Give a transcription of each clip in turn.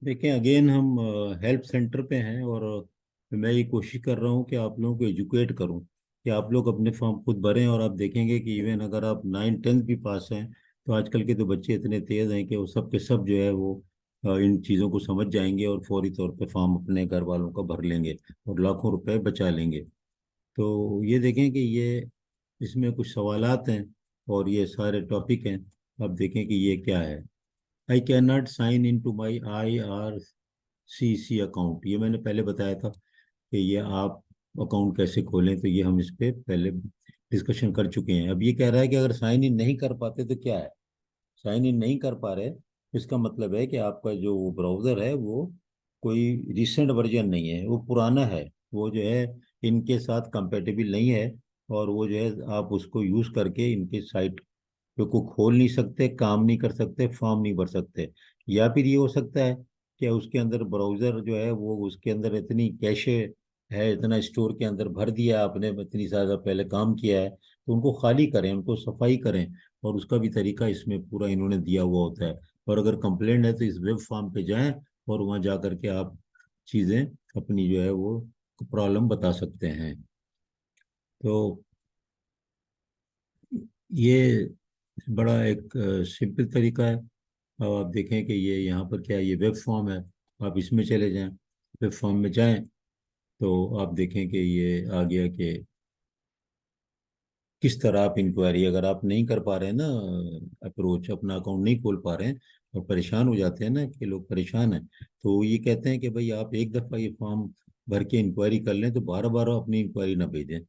देखें, अगेन हम help centre पे हैं, और मैं ये कोशिश कर रहा हूँ कि आप लोगों को एजुकेट करूँ कि आप लोग अपने फॉर्म खुद भरें। और आप देखेंगे कि इवन अगर आप 9th 10th भी पास हैं, तो आजकल के तो बच्चे इतने तेज़ हैं कि वो सब के सब जो है वो इन चीज़ों को समझ जाएंगे और फौरी तौर पे फॉर्म अपने घर वालों का भर लेंगे और लाखों रुपए बचा लेंगे। तो ये देखें कि ये इसमें कुछ सवालात हैं और ये सारे टॉपिक हैं। अब देखें कि ये क्या है। I can not sign in to my IRCC account, ये मैंने पहले बताया था कि ये आप अकाउंट कैसे खोलें, तो ये हम इस पे पहले डिस्कशन कर चुके हैं। अब ये कह रहा है कि अगर साइन इन नहीं कर पाते तो क्या है। साइन इन नहीं कर पा रहे, इसका मतलब है कि आपका जो ब्राउज़र है वो कोई रिसेंट वर्जन नहीं है, वो पुराना है। वो जो है इनके साथ कंपेटेबल नहीं है, और वो जो है आप उसको यूज़ करके इनके साइट को खोल नहीं सकते, काम नहीं कर सकते, फॉर्म नहीं भर सकते। या फिर ये हो सकता है कि उसके अंदर ब्राउज़र जो है वो उसके अंदर इतनी कैशे है, इतना स्टोर के अंदर भर दिया आपने, इतनी ज़्यादा पहले काम किया है, तो उनको खाली करें, उनको सफाई करें। और उसका भी तरीका इसमें पूरा इन्होंने दिया हुआ होता है। और अगर कंप्लेंट है तो इस वेब फॉर्म पे जाएं और वहाँ जा करके आप चीज़ें अपनी जो है वो प्रॉब्लम बता सकते हैं। तो ये बड़ा एक सिंपल तरीका है। अब आप देखें कि ये यहाँ पर क्या है, ये वेब फॉर्म है। आप इसमें चले जाएं, वेब फॉर्म में जाएं, तो आप देखें कि ये आ गया कि किस तरह आप इंक्वायरी, अगर आप नहीं कर पा रहे हैं ना, अप्रोच अपना अकाउंट नहीं खोल पा रहे हैं और परेशान हो जाते हैं ना, कि लोग परेशान हैं, तो ये कहते हैं कि भाई आप एक दफ़ा ये फॉर्म भर के इंक्वायरी कर लें, तो बार बार अपनी इंक्वायरी ना भेजें।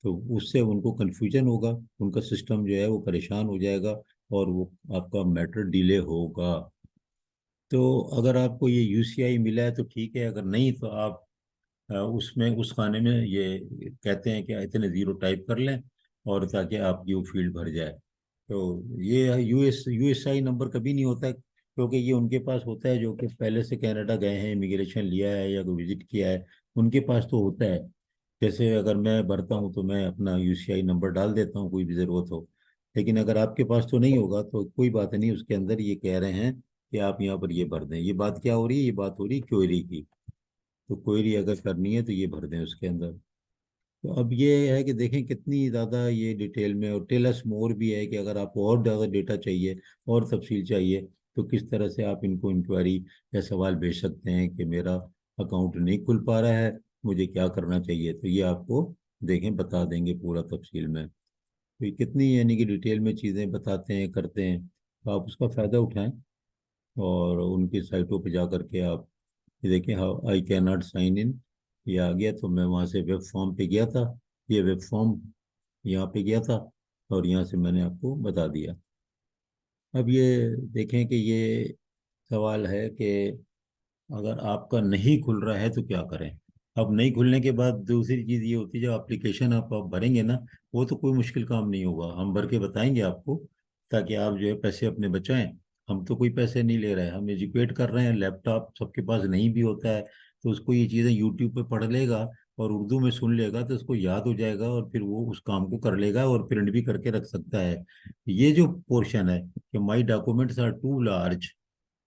तो उससे उनको कन्फ्यूजन होगा, उनका सिस्टम जो है वो परेशान हो जाएगा, और वो आपका मैटर डिले होगा। तो अगर आपको ये UCI मिला है तो ठीक है, अगर नहीं तो आप उसमें उस खाने में ये कहते हैं कि इतने ज़ीरो टाइप कर लें, और ताकि आपकी वो फील्ड भर जाए। तो ये USI नंबर कभी नहीं होता, क्योंकि ये उनके पास होता है जो कि पहले से कनाडा गए हैं, इमिग्रेशन लिया है या कोई विजिट किया है, उनके पास तो होता है। जैसे अगर मैं भरता हूँ तो मैं अपना UCI नंबर डाल देता हूँ, कोई भी ज़रूरत हो। लेकिन अगर आपके पास तो नहीं होगा तो कोई बात नहीं, उसके अंदर ये कह रहे हैं कि आप यहाँ पर ये भर दें। ये बात क्या हो रही है, ये बात हो रही है क्वेरी की। तो क्वेरी अगर करनी है तो ये भर दें उसके अंदर। तो अब ये है कि देखें कितनी ज़्यादा ये डिटेल में, और टेलस मोर भी है कि अगर आपको और ज़्यादा डेटा चाहिए और तफसील चाहिए, तो किस तरह से आप इनको इंक्वायरी या सवाल भेज सकते हैं कि मेरा अकाउंट नहीं खुल पा रहा है, मुझे क्या करना चाहिए। तो ये आपको देखें बता देंगे पूरा तफसील में। तो ये कितनी यानी कि डिटेल में चीज़ें बताते हैं, करते हैं, तो आप उसका फ़ायदा उठाएं। और उनकी साइटों पे जा करके आप ये देखिए, how I can not sign in, ये आ गया। तो मैं वहाँ से वेब फॉर्म पे गया था, ये वेब फॉर्म यहाँ पे गया था, और यहाँ से मैंने आपको बता दिया। अब ये देखें कि ये सवाल है कि अगर आपका नहीं खुल रहा है तो क्या करें। अब नहीं खुलने के बाद दूसरी चीज़ ये होती है, जब एप्लीकेशन आप भरेंगे ना, वो तो कोई मुश्किल काम नहीं होगा, हम भर के बताएंगे आपको, ताकि आप जो है पैसे अपने बचाएं। हम तो कोई पैसे नहीं ले रहे हैं, हम एजुकेट कर रहे हैं। लैपटॉप सबके पास नहीं भी होता है, तो उसको ये चीज़ें यूट्यूब पे पढ़ लेगा और उर्दू में सुन लेगा, तो उसको याद हो जाएगा, और फिर वो उस काम को कर लेगा और प्रिंट भी करके रख सकता है। ये जो पोर्शन है कि my documents are too large,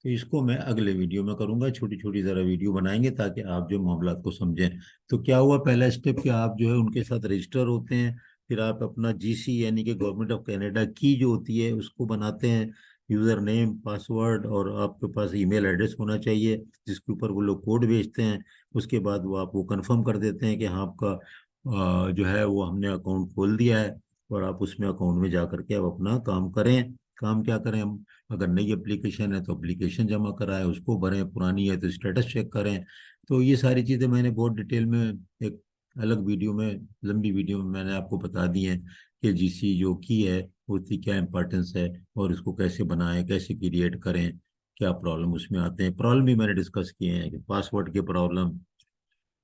तो इसको मैं अगले वीडियो में करूंगा। छोटी छोटी ज़रा वीडियो बनाएंगे ताकि आप जो मामला को समझें। तो क्या हुआ, पहला स्टेप कि आप जो है उनके साथ रजिस्टर होते हैं, फिर आप अपना GC यानी कि गवर्नमेंट ऑफ कनाडा की जो होती है उसको बनाते हैं, यूज़र नेम पासवर्ड, और आपके पास ईमेल एड्रेस होना चाहिए जिसके ऊपर वो लोग कोड भेजते हैं। उसके बाद वो आपको कंफर्म कर देते हैं कि हाँ आपका जो है वो हमने अकाउंट खोल दिया है, और आप उसमें अकाउंट में जा करके आप अपना काम करें। काम क्या करें हम, अगर नई एप्लीकेशन है तो एप्लीकेशन जमा कराएं, उसको भरें, पुरानी है तो स्टेटस चेक करें। तो ये सारी चीज़ें मैंने बहुत डिटेल में एक अलग वीडियो में, लंबी वीडियो में मैंने आपको बता दी है कि GC जो की है उसकी क्या इंपॉर्टेंस है, और इसको कैसे बनाएं, कैसे क्रिएट करें, क्या प्रॉब्लम उसमें आते हैं। प्रॉब्लम भी मैंने डिस्कस किए हैं कि पासवर्ड के प्रॉब्लम,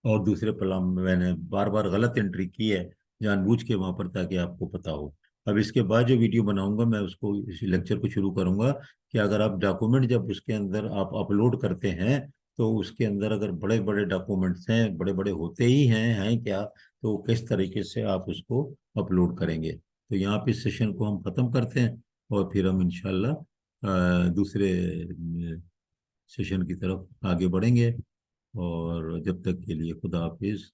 और दूसरे प्रॉब्लम में मैंने बार बार गलत एंट्री की है जानबूझ के वहां पर, ताकि आपको पता हो। अब इसके बाद जो वीडियो बनाऊंगा मैं उसको, इस लेक्चर को शुरू करूंगा कि अगर आप डॉक्यूमेंट जब उसके अंदर आप अपलोड करते हैं, तो उसके अंदर अगर बड़े बड़े डॉक्यूमेंट्स हैं, बड़े बड़े होते ही हैं क्या, तो किस तरीके से आप उसको अपलोड करेंगे। तो यहाँ पे इस सेशन को हम ख़त्म करते हैं, और फिर हम इंशाल्लाह दूसरे सेशन की तरफ आगे बढ़ेंगे। और जब तक के लिए खुदा हाफिज।